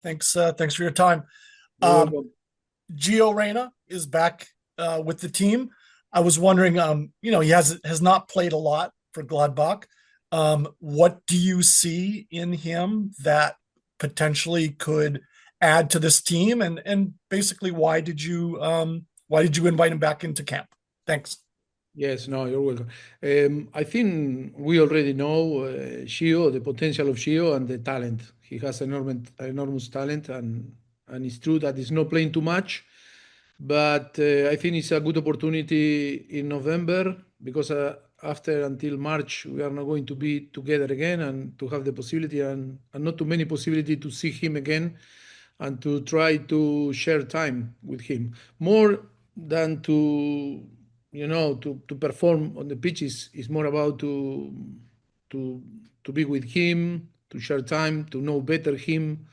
Thanks for your time. You're Um, welcome. Gio Reyna is back with the team. I was wondering, he has not played a lot for Gladbach. What do you see in him that potentially could add to this team? And basically, why did you invite him back into camp? Thanks. Yes, no, you're welcome. I think we already know Gio, the potential of Gio, and the talent. He has enormous talent, and it's true that he's not playing too much. But I think it's a good opportunity in November because after until March we are not going to be together again and to have the possibility and not too many possibility to see him again and to try to share time with him more than to perform on the pitch is more about to to be with him, to share time, to know better him.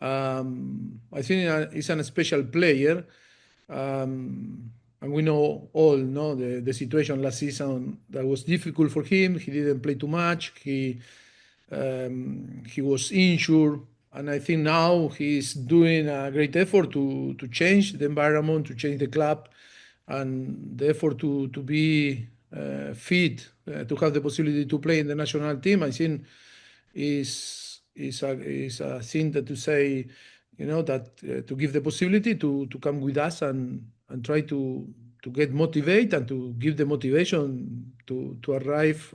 I think he's a special player, and we know all know the situation last season that was difficult for him. He didn't play too much. He was injured, and I think now he's doing a great effort to change the environment, to change the club, and the effort to be fit, to have the possibility to play in the national team. I think is a thing that to say, that to give the possibility to come with us and try to get motivated and to give the motivation to arrive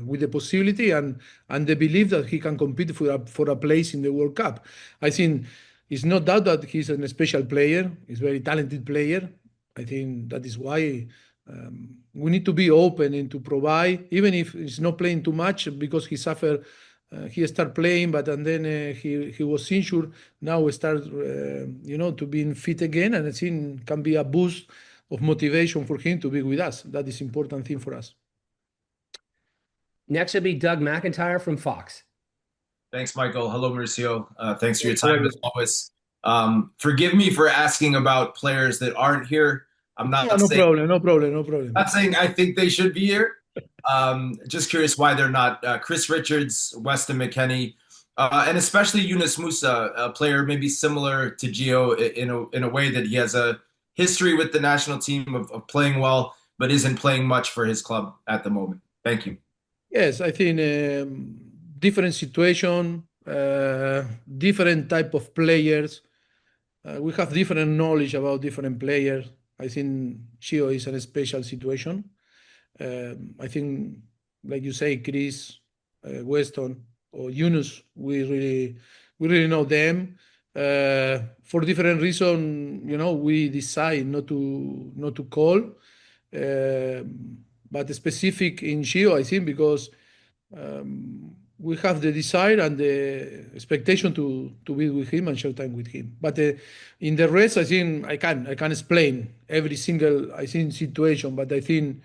with the possibility and the belief that he can compete for a place in the World Cup. I think it's no doubt that he's a special player. He's a very talented player. I think that is why we need to be open and to provide, even if he's not playing too much because he suffered. He started playing, but and then he was injured. Now we start, to being fit again, and I think can be a boost of motivation for him to be with us. That is important thing for us. Next will be Doug McIntyre from Fox. Thanks, Michael. Hello, Mauricio. Thanks for your How are time as you? always. Forgive me for asking about players that aren't here. I'm Yeah, not no saying problem, no problem, no problem. not saying I think they should be here. Just curious why they're not. Chris Richards, Weston McKennie, and especially Yunus Musa, a player maybe similar to Gio in a way that he has a history with the national team of playing well, but isn't playing much for his club at the moment. Thank you. Yes, I think different situation, different type of players. We have different knowledge about different players. I think Gio is a special situation. I think, like you say, Chris, Weston, or Yunus, we really know them. For different reason, we decide not to call. But specific in Gio, I think, because we have the desire and the expectation to be with him and share time with him. But in the rest, I think I can explain every single I think situation. But I think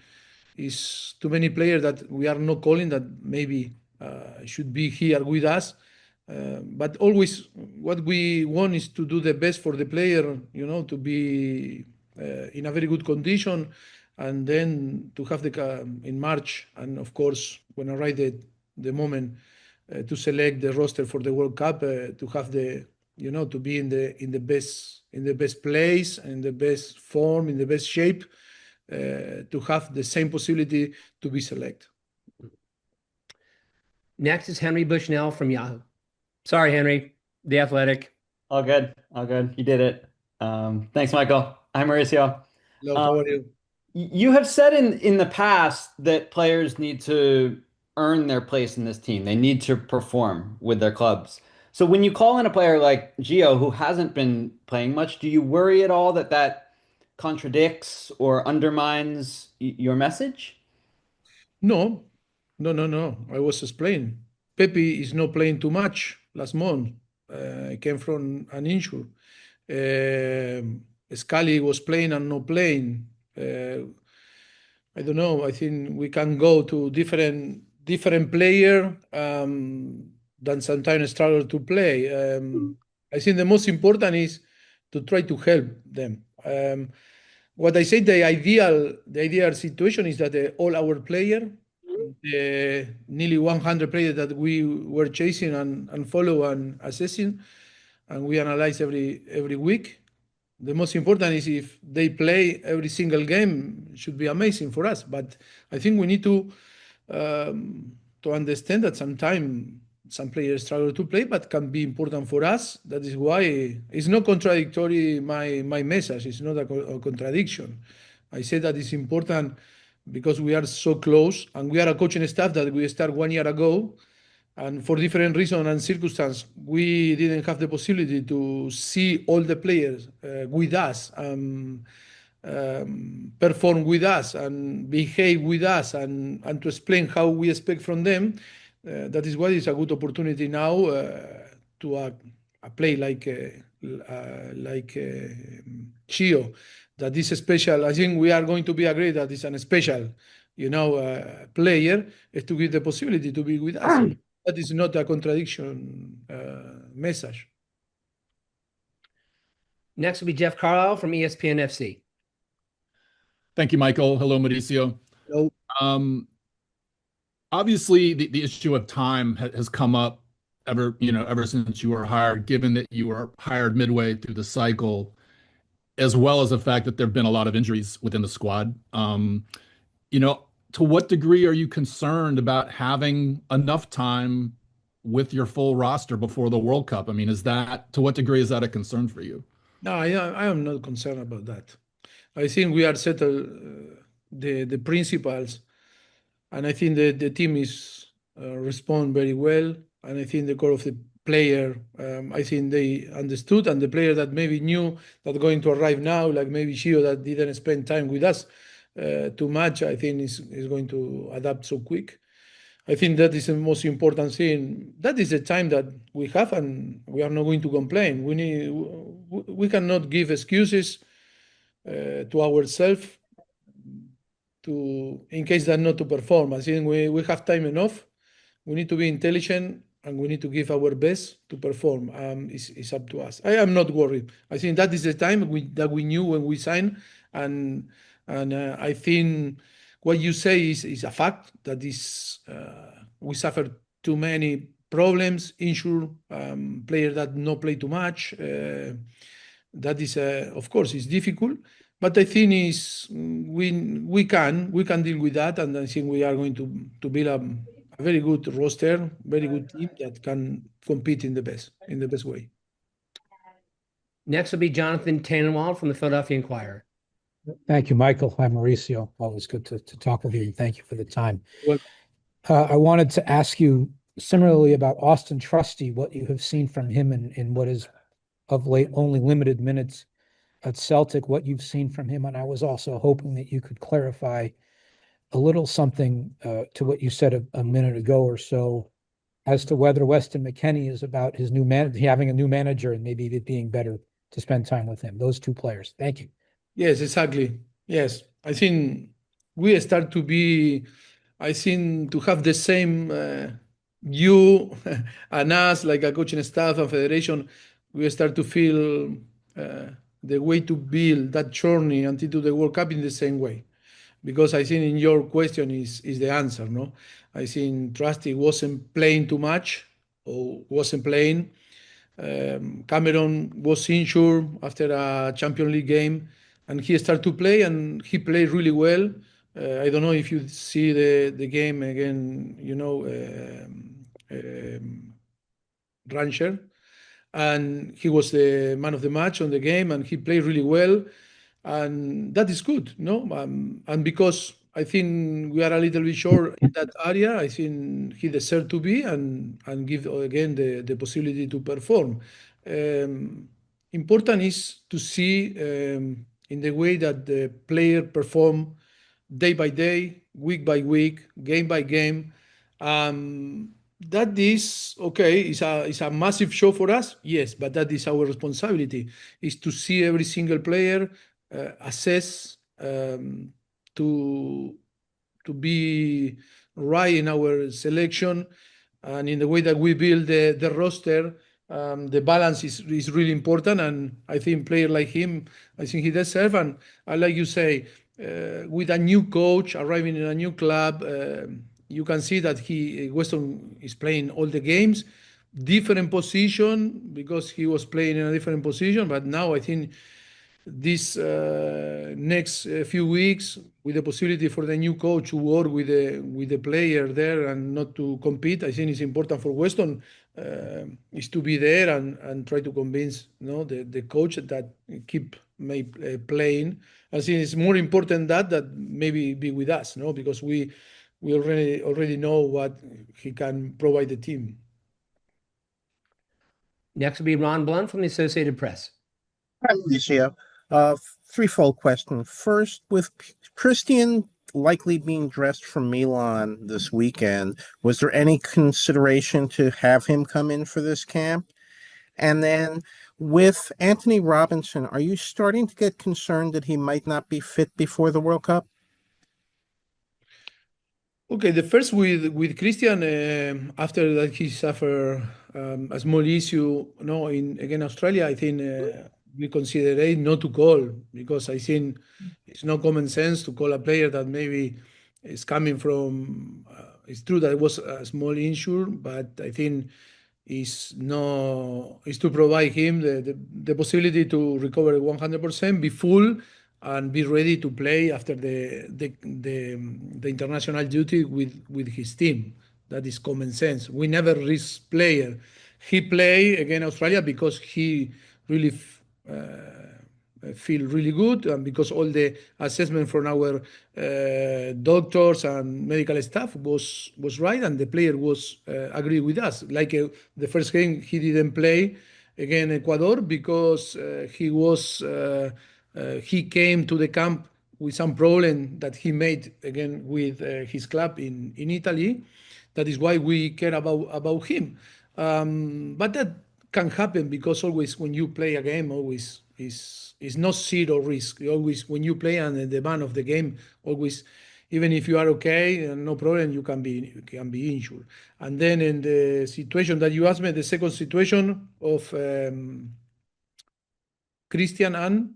it's too many players that we are not calling that maybe should be here with us. But always, what we want is to do the best for the player. To be in a very good condition, and then to have in March, and of course when arrive the moment to select the roster for the World Cup, to have to be in the best place, in the best form, in the best shape, to have the same possibility to be selected. Next is Henry Bushnell from Yahoo. Sorry, Henry, The Athletic. All good. All good. You did it. Thanks, Michael. Hi, Mauricio. Hello, how are you? You have said in the past that players need to earn their place in this team. They need to perform with their clubs. So when you call in a player like Gio, who hasn't been playing much, do you worry at all that contradicts or undermines your message? No, no, no, no. I was explaining. Pepe is not playing too much last month. He came from an injury. Scally was playing and not playing. I don't know. I think we can go to different player than sometimes struggle to play. I think the most important is to try to help them. What I say, the ideal situation is that all our player, the nearly 100 players that we were chasing and follow and assessing, and we analyze every week. The most important is if they play every single game, it should be amazing for us. But I think we need to understand that sometimes some players struggle to play, but can be important for us. That is why it's not contradictory. My message is not a contradiction. I say that it's important because we are so close, and we are a coaching staff that we start 1 year ago, and for different reasons and circumstances, we didn't have the possibility to see all the players with us, perform with us, and behave with us, and to explain how we expect from them. That is why it's a good opportunity now to play like Chio. That is special. I think we are going to be agreed that it's a special, player, is to give the possibility to be with us. That is not a contradiction message. Next will be Jeff Carlisle from ESPN FC. Thank you, Michael. Hello, Mauricio. Hello. Obviously, the issue of time has come up ever since you were hired, given that you were hired midway through the cycle, as well as the fact that there have been a lot of injuries within the squad. To what degree are you concerned about having enough time with your full roster before the World Cup? I mean, to what degree is that a concern for you? No, I am not concerned about that. I think we are settled the principles, and I think the team is respond very well, and I think the core of the player, I think they understood, and the player that maybe knew that going to arrive now, like maybe Gio that didn't spend time with us too much, I think is going to adapt so quick. I think that is the most important thing. That is the time that we have, and we are not going to complain. We cannot give excuses to ourselves in case that not to perform. I think we have time enough. We need to be intelligent, and we need to give our best to perform. It's up to us. I am not worried. I think that is the time that we knew when we signed, and I think what you say is a fact. That is, we suffered too many problems, injured players that not play too much. That is, of course, it's difficult, but I think we can deal with that, and I think we are going to build a very good roster, very good team that can compete in the best way. Next will be Jonathan Tannenwald from the Philadelphia Inquirer. Thank you, Michael. Hi, Mauricio. Always good to talk with you, and thank you for the time. Well, I wanted to ask you similarly about Austin Trusty, what you have seen from him in what is of late only limited minutes at Celtic, what you've seen from him. And I was also hoping that you could clarify a little something to what you said a minute ago or so as to whether Weston McKennie is about his having a new manager and maybe it being better to spend time with him. Those two players. Thank you. Yes, exactly. Yes, I think we start to to have the same you and us, like a coaching staff and federation. We start to feel the way to build that journey until the World Cup in the same way. Because I think in your question is the answer, no? I think Trusty wasn't playing too much or wasn't playing. Cameron was injured after a Champions League game, and he started to play, and he played really well. I don't know if you see the game again, Rancher, and he was the man of the match on the game, and he played really well, and that is good, no? And because I think we are a little bit short in that area, I think he deserved to be and give again the possibility to perform. Important is to see in the way that the player perform day by day, week by week, game by game. That is okay. It's a massive show for us, yes, but that is our responsibility: is to see every single player, assess, to be right in our selection, and in the way that we build the roster. The balance is really important, and I think player like him, I think he deserves. And like you say, with a new coach arriving in a new club, you can see that Weston is playing all the games, different position because he was playing in a different position. But now I think this next few weeks, with the possibility for the new coach to work with the player there and not to compete, I think it's important for Weston is to be there and try to convince the coach that keep playing. I think it's more important that maybe be with us, because we already know what he can provide the team. Next will be Ron Blunt from the Associated Press. Hi, Mauricio. Threefold question. First, with Christian likely being dressed for Milan this weekend, was there any consideration to have him come in for this camp? And then with Anthony Robinson, are you starting to get concerned that he might not be fit before the World Cup? Okay, the first with Christian, after that he suffered a small issue, in again Australia. I think we consider it not to call because I think it's no common sense to call a player that maybe is coming from. It's true that it was a small injury, but I think is to provide him the possibility to recover 100%, be full, and be ready to play after the international duty with his team. That is common sense. We never risk player. He play against Australia because he really feel really good, and because all the assessment from our doctors and medical staff was right, and the player was agree with us. Like the first game he didn't play against Ecuador because he came to the camp with some problem that he made again with his club in Italy. That is why we care about him. But that can happen because always when you play a game, always is not zero risk. Always when you play and the man of the game, always, even if you are okay, no problem, you can be injured. And then in the situation that you asked me, the second situation of Christian and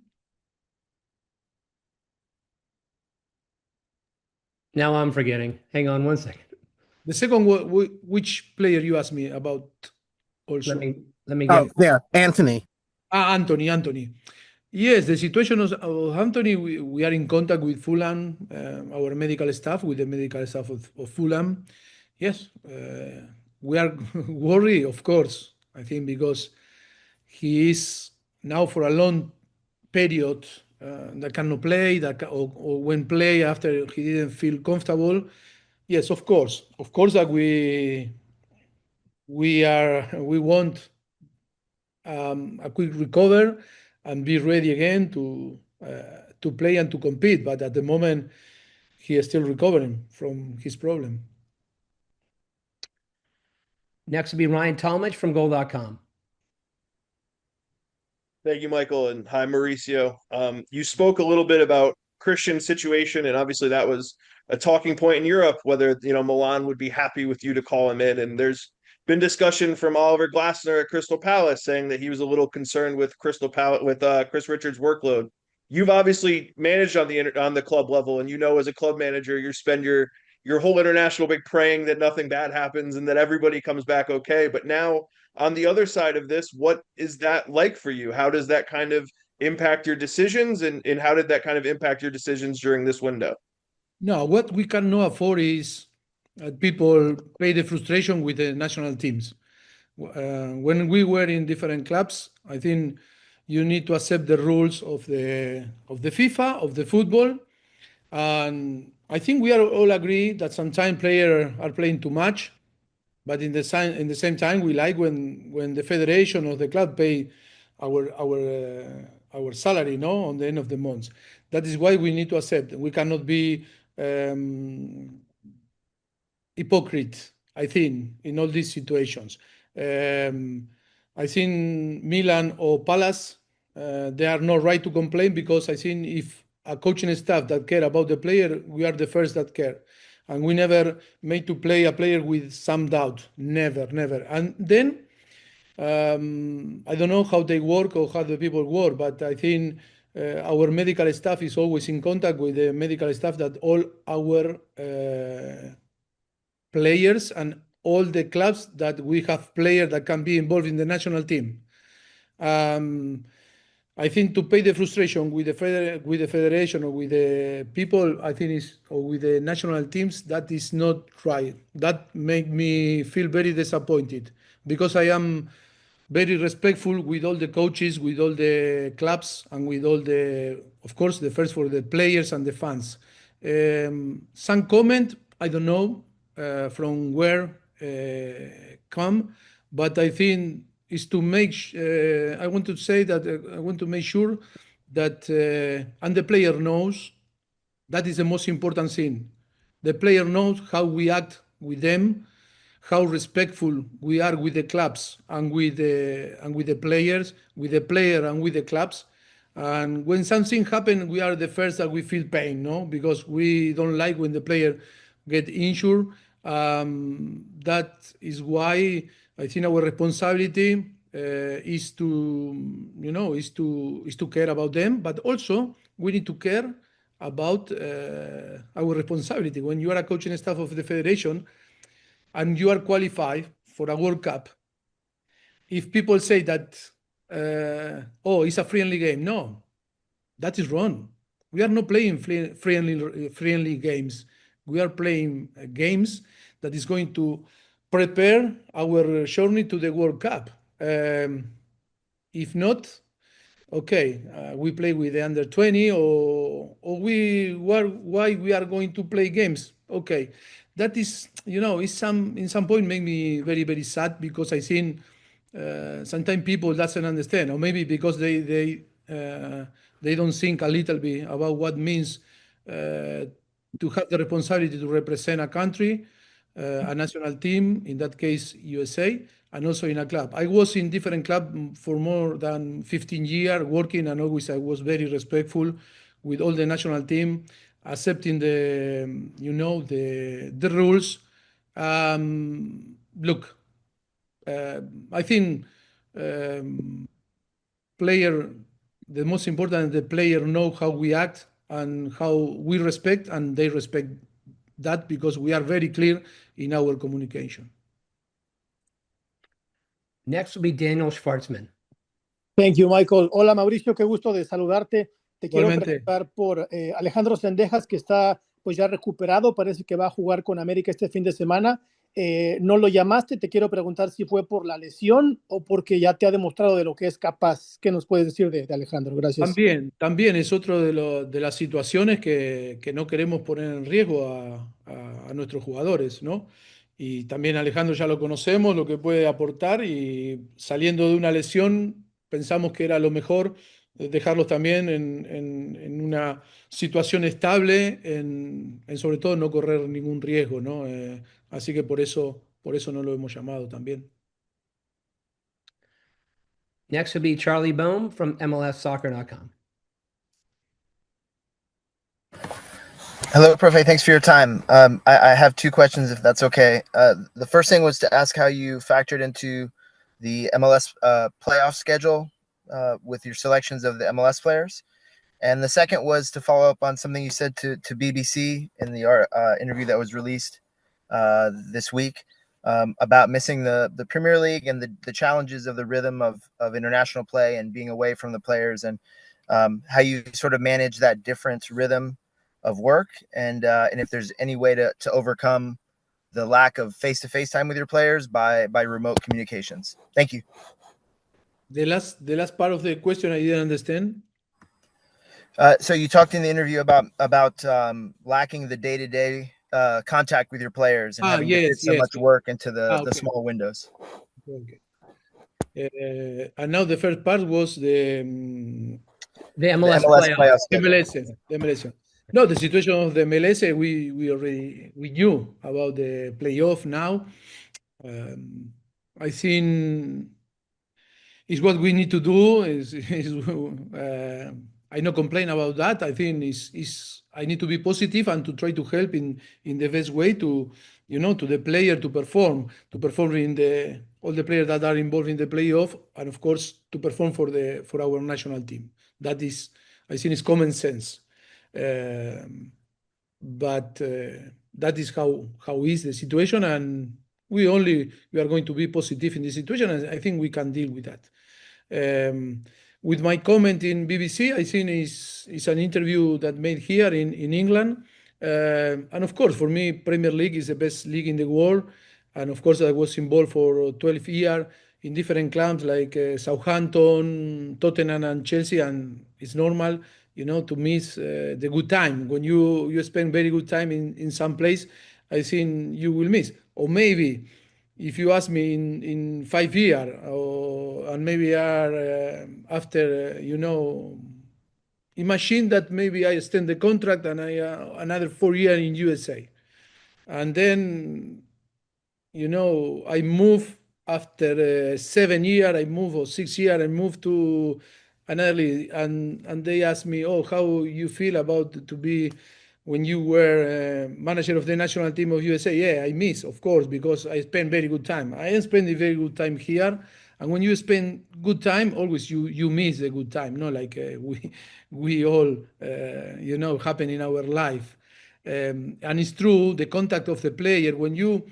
Now I'm forgetting. Hang on one second. the second, which player you asked me about also? Let me Oh, get there, Anthony. Anthony. Yes, the situation of Anthony, we are in contact with Fulham, our medical staff, with the medical staff of Fulham. Yes, we are worried, of course, I think, because he is now for a long period that cannot play, or when play after he didn't feel comfortable. Yes, of course that we want a quick recover and be ready again to play and to compete. But at the moment, he is still recovering from his problem. next will be Ryan Talmadge from Goal.com. Thank you, Michael, and hi, Mauricio. You spoke a little bit about Christian's situation, and obviously that was a talking point in Europe, whether Milan would be happy with you to call him in. And there's been discussion from Oliver Glasner at Crystal Palace saying that he was a little concerned with Crystal Palace with Chris Richards' workload. You've obviously managed on the club level, and as a club manager, you spend your whole international break praying that nothing bad happens and that everybody comes back okay. But now, on the other side of this, what is that like for you? How does that kind of impact your decisions, and how did that kind of impact your decisions during this window? No, what we cannot afford is people pay the frustration with the national teams. When we were in different clubs, I think you need to accept the rules of the FIFA, of the football, and I think we are all agree that sometimes players are playing too much, but in the same time we like when the federation or the club pay our salary, on the end of the month. That is why we need to accept. We cannot be hypocrite, I think, in all these situations. I think Milan or Palace, they are not right to complain, because I think if a coaching staff that care about the player, we are the first that care. And we never made to play a player with some doubt. Never. And then, I don't know how they work or how the people work, but I think our medical staff is always in contact with the medical staff that all our players and all the clubs that we have players that can be involved in the national team. I think to pay the frustration with the federation or with the people, I think or with the national teams, that is not right. That make me feel very disappointed because I am very respectful with all the coaches, with all the clubs, and with all of course, the first for the players and the fans. Some comment, I don't know from where come, but I think is to make. I want to say that I want to make sure that and the player knows that is the most important thing. The player knows how we act with them, how respectful we are with the clubs and with the players, with the player and with the clubs. And when something happens, we are the first that we feel pain, no, because we don't like when the player get injured. That is why I think our responsibility is to, is to care about them, but also we need to care about our responsibility. When you are a coaching staff of the federation and you are qualified for a World Cup, if people say that, oh, it's a friendly game, no, that is wrong. We are not playing friendly games. We are playing games that is going to prepare our journey to the World Cup. If not, okay, we play with the under 20, or why we are going to play games? Okay, that is, is in some point make me very very sad because I think sometimes people doesn't understand, or maybe because they don't think a little bit about what means to have the responsibility to represent a country, a national team, in that case USA, and also in a club. I was in different clubs for more than 15 years working, and always I was very respectful with all the national team, accepting the rules. Look, I think the most important, the player know how we act and how we respect, and they respect that because we are very clear in our communication. Next will be Daniel Schwartzman. Thank you, Michael. Hola, Mauricio, qué gusto de saludarte. Te quiero Igualmente. preguntar por Alejandro Sendejas, que está pues ya recuperado, parece que va a jugar con América este fin de semana. No lo llamaste, te quiero preguntar si fue por la lesión o porque ya te ha demostrado de lo que es capaz. ¿Qué nos puedes decir de Alejandro? Gracias. También es otro de las situaciones que no queremos poner en riesgo a nuestros jugadores, ¿no? Y también Alejandro ya lo conocemos, lo que puede aportar, y saliendo de una lesión pensamos que era lo mejor dejarlos también en una situación estable, en sobre todo no correr ningún riesgo, ¿no? Así que por eso no lo hemos llamado también. Next will be Charlie Bohm from MLSsoccer.com. Hello, Profe. Thanks for your time. I have two questions, if that's okay. The first thing was to ask how you factored into the MLS playoff schedule with your selections of the MLS players. And the second was to follow up on something you said to BBC in the interview that was released this week about missing the Premier League and the challenges of the rhythm of international play and being away from the players, and how you sort of manage that different rhythm of work, and if there's any way to overcome the lack of face-to-face time with your players by remote communications. Thank you. The last part of the question I didn't understand. So you talked in the interview about lacking the day-to-day contact with your players and having to fit so much work into the small windows. Okay. And now the first part was the MLS playoffs. The MLS. No, the situation of the MLS, we knew about the playoff now. I think is what we need to do. I no complain about that. I think I need to be positive and to try to help in the best way to the player to perform in all the players that are involved in the playoff, and of course to perform for our national team. That is, I think, is common sense. But that is how is the situation, and we are going to be positive in this situation, and I think we can deal with that. With my comment in BBC, I think is an interview that made here in England. And of course, for me, Premier League is the best league in the world. And of course, I was involved for 12 years in different clubs like Southampton, Tottenham, and Chelsea. And it's normal, to miss the good time. When you spend very good time in some place, I think you will miss. Or maybe if you ask me in 5 years, and maybe after, imagine that maybe I extend the contract and I another 4 years in USA, and then I move after 7 years, I move or 6 years, I move to another league, and they ask me, oh, how you feel about to be when you were manager of the national team of USA? Yeah, I miss, of course, because I spend very good time. I spend a very good time here, and when you spend good time, always you miss the good time, no? Like we all happen in our life, and it's true. The contact of the player when you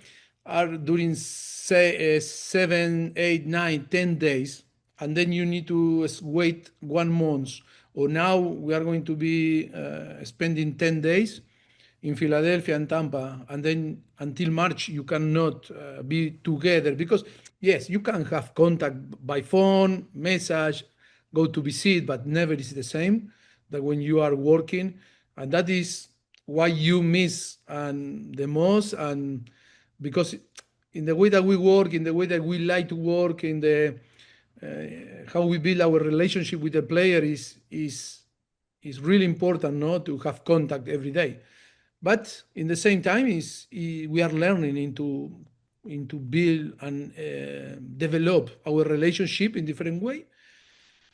are during say 7, 8, 9, 10 days, and then you need to wait 1 month. Or now we are going to be spending 10 days in Philadelphia and Tampa, and then until March you cannot be together because yes, you can have contact by phone, message, go to visit, but never is the same that when you are working, and that is why you miss and the most, and because in the way that we work, in the way that we like to work, in the how we build our relationship with the player is really important, no, to have contact every day. But in the same time, we are learning into build and develop our relationship in different way.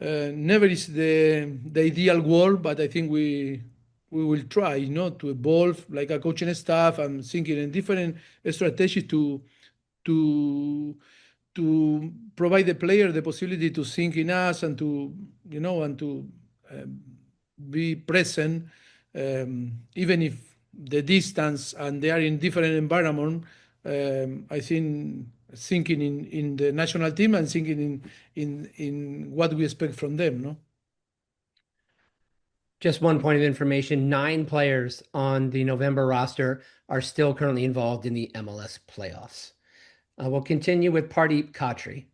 Never is the ideal world, but I think we will try, to evolve like a coaching staff and thinking in different strategies to provide the player the possibility to think in us and to be present, even if the distance and they are in different environment. I think thinking in the national team and thinking in what we expect from them, no? Just one point of information, 9 players on the November roster are still currently involved in the MLS playoffs. We'll continue with Pardeep Khatri.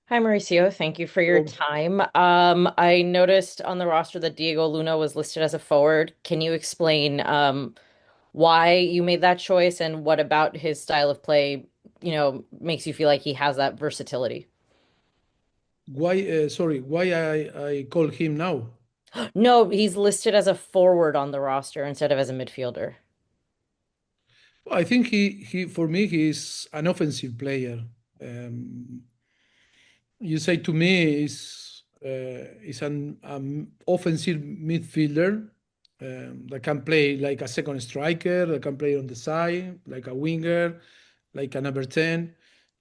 Hi, Mauricio. Thank you for your time. I noticed on the roster that Diego Luna was listed as a forward. Can you explain why you made that choice and what about his style of play, makes you feel like he has that versatility? Why, sorry, why I call him now? No, he's listed as a forward on the roster instead of as a midfielder. I think he for me he's an offensive player. You say to me is an offensive midfielder that can play like a second striker, that can play on the side, like a winger, like a number 10.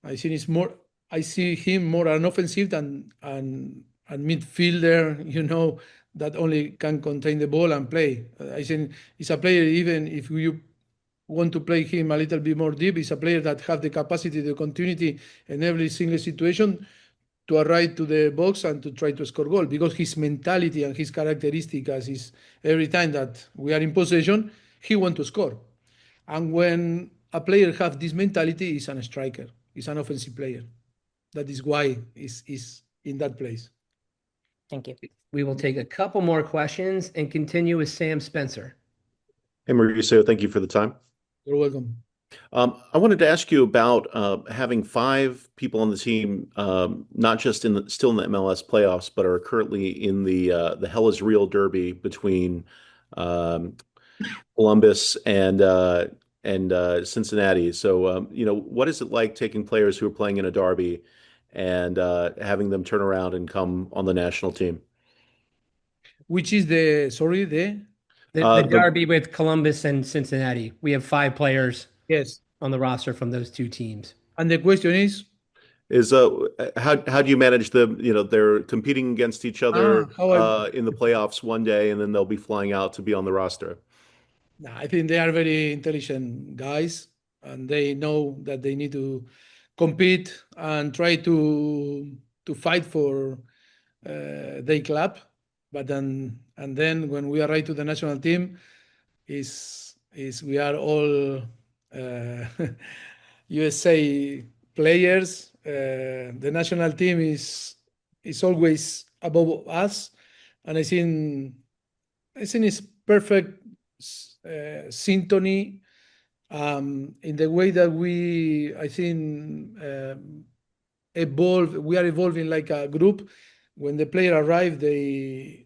I think it's more. I see him more an offensive than an midfielder. That only can contain the ball and play. I think he's a player. Even if you want to play him a little bit more deep, he's a player that have the capacity, the continuity in every single situation to arrive to the box and to try to score goal, because his mentality and his characteristics is every time that we are in possession, he want to score. And when a player have this mentality, he's a striker, he's an offensive player. That is why is in that place. Thank you. We will take a couple more questions and continue with Sam Spencer. Hey, Mauricio, thank you for the time. You're welcome. I wanted to ask you about having 5 people on the team, not just still in the MLS playoffs, but are currently in the Hell is Real Derby between Columbus and Cincinnati. So, what is it like taking players who are playing in a derby and having them turn around and come on the national team? Which is the derby with Columbus and Cincinnati. We have 5 players. Yes, on the roster from those 2 teams. And the question is how do you manage them? They're competing against each other in the playoffs one day, and then they'll be flying out to be on the roster. I think they are very intelligent guys. and they know that they need to compete and try to fight for their club. But then when we arrive to the national team, is we are all USA players. The national team is always above us, and I think it's perfect synchrony in the way that I think, evolve. We are evolving like a group. When the player arrive, they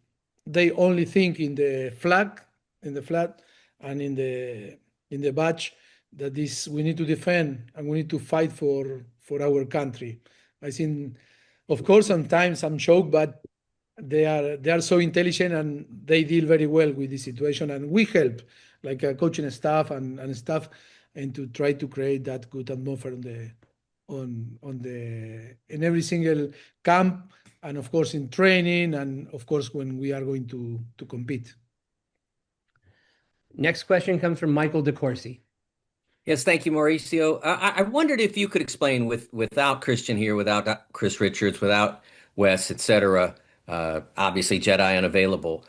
only think in the flag, and in the badge that is we need to defend and we need to fight for our country. I think, of course, sometimes I'm shocked, but they are so intelligent and they deal very well with the situation, and we help like a coaching staff and stuff, and to try to create that good atmosphere in every single camp, and of course in training, and of course when we are going to compete. Next question comes from Michael DeCourcy. Yes, thank you, Mauricio. I wondered if you could explain, without Christian here, without Chris Richards, without Wes, etc., obviously Jedi unavailable.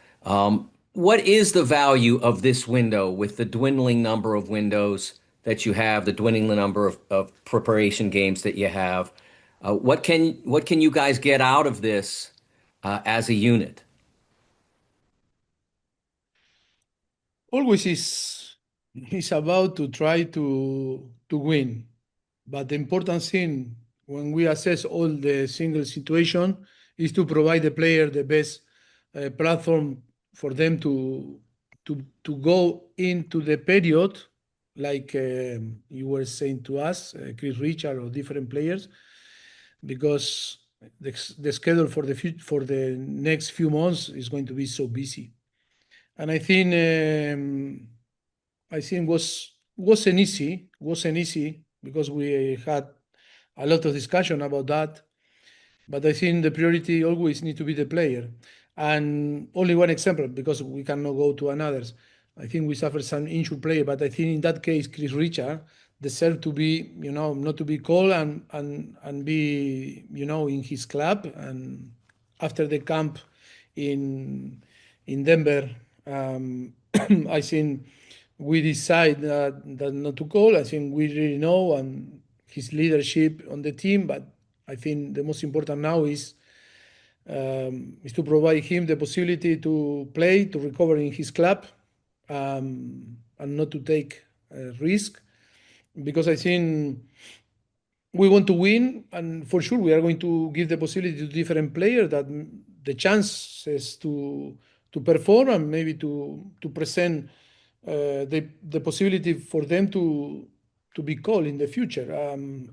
What is the value of this window with the dwindling number of windows that you have, the dwindling number of preparation games that you have? What can you guys get out of this as a unit? Always is about to try to win, but the important thing when we assess all the single situation is to provide the player the best platform for them to go into the period, like you were saying to us, Chris Richard or different players, because the schedule for the next few months is going to be so busy. And I think wasn't easy because we had a lot of discussion about that. But I think the priority always need to be the player. And only one example, because we cannot go to another. I think we suffered some injured player, but I think in that case, Chris Richard deserved to be, not to be called and be, in his club. And after the camp in Denver, I think we decide that not to call. I think we really know and his leadership on the team, but I think the most important now is to provide him the possibility to play, to recover in his club, and not to take a risk, because I think we want to win, and for sure we are going to give the possibility to different players that the chances to perform and maybe to present the possibility for them to be called in the future,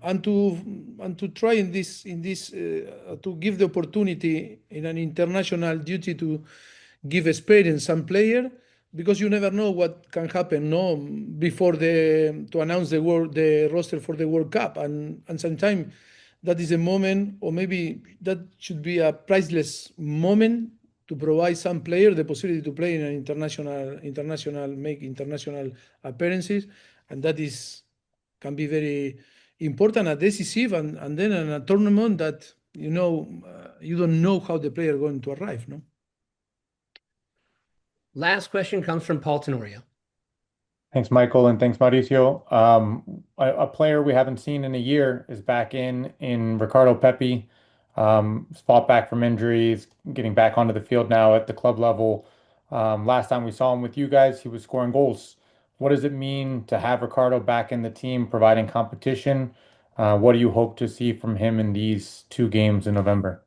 and to try in this to give the opportunity in an international duty to give experience some player, because you never know what can happen, no, before to announce the roster for the World Cup, and sometimes that is a moment, or maybe that should be a priceless moment to provide some player the possibility to play in an make international appearances, and that can be very important and decisive, and then in a tournament that you don't know how the player going to arrive, no. Last question comes from Paul Tenorio. Thanks, Michael, and thanks, Mauricio. A player we haven't seen in a year is back in Ricardo Pepi. Fought back from injuries, getting back onto the field now at the club level. Last time we saw him with you guys, he was scoring goals. What does it mean to have Ricardo back in the team, providing competition? What do you hope to see from him in these 2 games in November?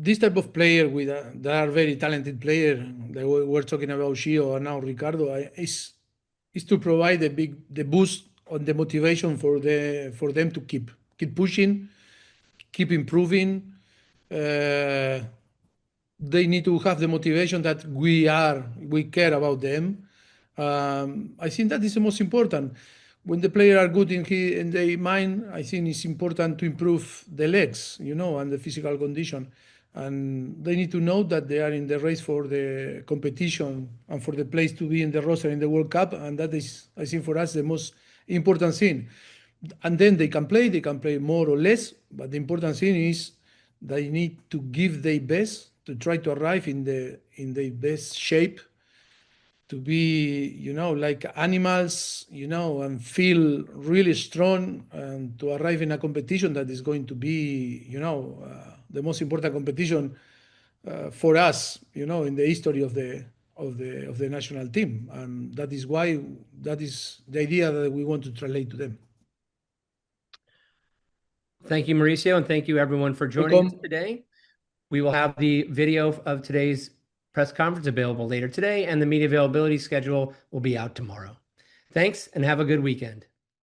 This type of player that are very talented player that we're talking about, Gio and now Ricardo, is to provide the boost on the motivation for them to keep pushing, keep improving. They need to have the motivation that we care about them. I think that is the most important. When the player are good in their mind, I think it's important to improve the legs, and the physical condition. And they need to know that they are in the race for the competition and for the place to be in the roster in the World Cup. And that is, I think, for us the most important thing. And then they can play more or less, but the important thing is they need to give their best to try to arrive in the best shape, to be, like animals, and feel really strong, and to arrive in a competition that is going to be, the most important competition for us, in the history of the national team. And that is the idea that we want to translate to them. Thank you, Mauricio, and thank you everyone for joining us today. We will have the video of today's press conference available later today, and the media availability schedule will be out tomorrow. Thanks, and have a good weekend.